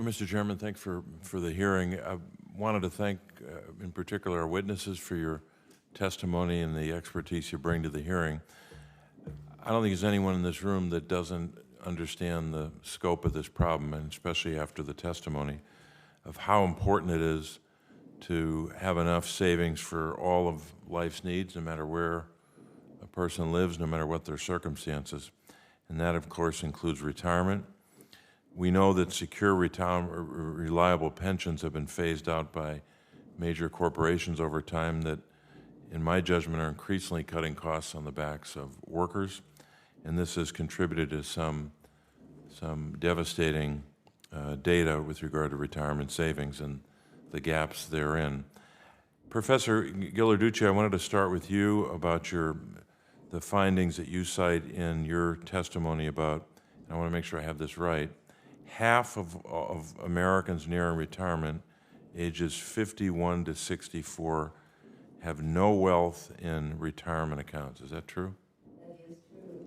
Mr. Chairman, thanks for the hearing. I wanted to thank, in particular, our witnesses for your testimony and the expertise you bring to the hearing. I don't think there's anyone in this room that doesn't understand the scope of this problem, and especially after the testimony, of how important it is to have enough savings for all of life's needs, no matter where a person lives, no matter what their circumstances. And that, of course, includes retirement. We know that secure, reliable pensions have been phased out by major corporations over time that, in my judgment, are increasingly cutting costs on the backs of workers, and this has contributed to some devastating data with regard to retirement savings and the gaps therein. Professor Ghilarducci, I wanted to start with you about the findings that you cite in your testimony about, and I want to make sure I have this right, half of Americans nearing retirement, ages 51 to 64, have no wealth in retirement accounts. Is that true? That is true.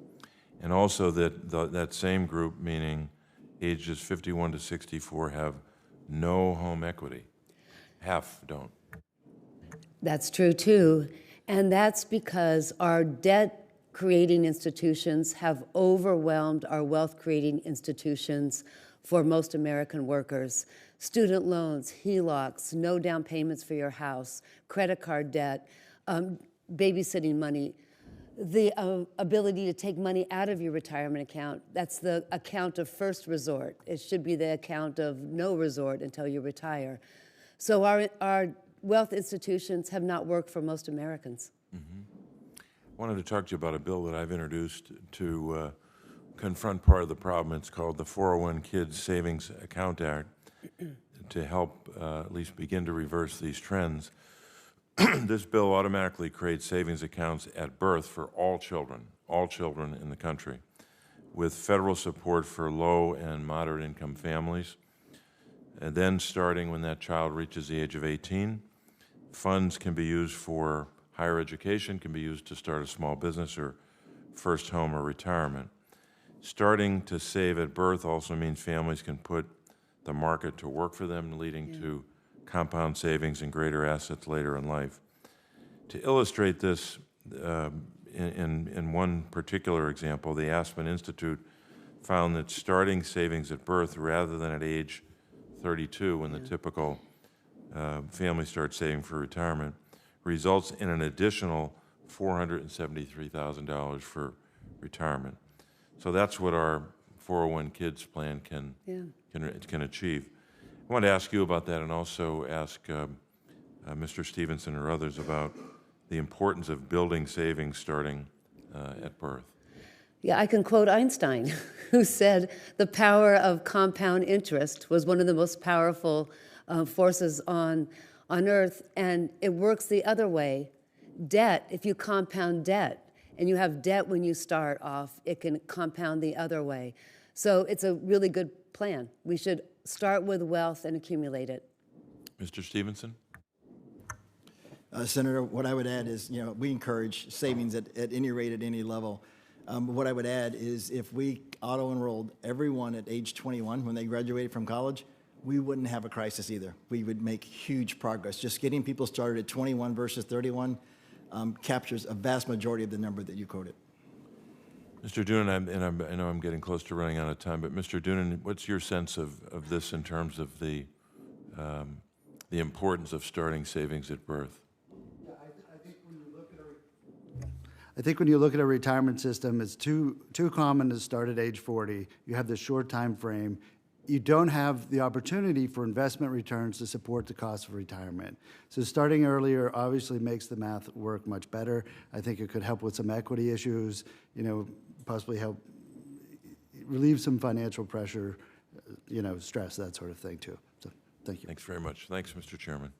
And also that same group, meaning ages 51 to 64, have no home equity. Half don't. That's true too. And that's because our debt-creating institutions have overwhelmed our wealth-creating institutions for most American workers. Student loans, HELOCs, no down payments for your house, credit card debt, babysitting money, the ability to take money out of your retirement account. That's the account of first resort. It should be the account of no resort until you retire. So our wealth institutions have not worked for most Americans. Mm-hmm. I wanted to talk to you about a bill that I've introduced to confront part of the problem. It's called the 401 Kids Savings Account Act, to help at least begin to reverse these trends. This bill automatically creates savings accounts at birth for all children in the country, with federal support for low and moderate income families. And then starting when that child reaches the age of 18, funds can be used for higher education, can be used to start a small business or first home or retirement. Starting to save at birth also means families can put the market to work for them, leading to compound savings and greater assets later in life. To illustrate this, in one particular example, the Aspen Institute found that starting savings at birth rather than at age 32, when the typical family starts saving for retirement, results in an additional $473,000 for retirement. So that's what our 401 Kids plan can achieve. I want to ask you about that, and also ask Mr. Stevenson or others about the importance of building savings starting at birth. Yeah, I can quote Einstein, who said the power of compound interest was one of the most powerful forces on Earth, and it works the other way. Debt, if you compound debt, and you have debt when you start off, it can compound the other way. So it's a really good plan. We should start with wealth and accumulate it. Mr. Stevenson? Senator, what I would add is, we encourage savings at any rate, at any level. What I would add is if we auto-enrolled everyone at age 21 when they graduated from college, we wouldn't have a crisis either. We would make huge progress. Just getting people started at 21 versus 31 captures a vast majority of the number that you quoted. Mr. Doonan, I know I'm getting close to running out of time, but Mr. Doonan, what's your sense of this in terms of the importance of starting savings at birth? Yeah, I think when you look at a retirement system, it's too common to start at age 40. You have this short time frame. You don't have the opportunity for investment returns to support the cost of retirement. So starting earlier obviously makes the math work much better. I think it could help with some equity issues, possibly help relieve some financial pressure, stress, that sort of thing too. So thank you. Thanks very much. Thanks, Mr. Chairman.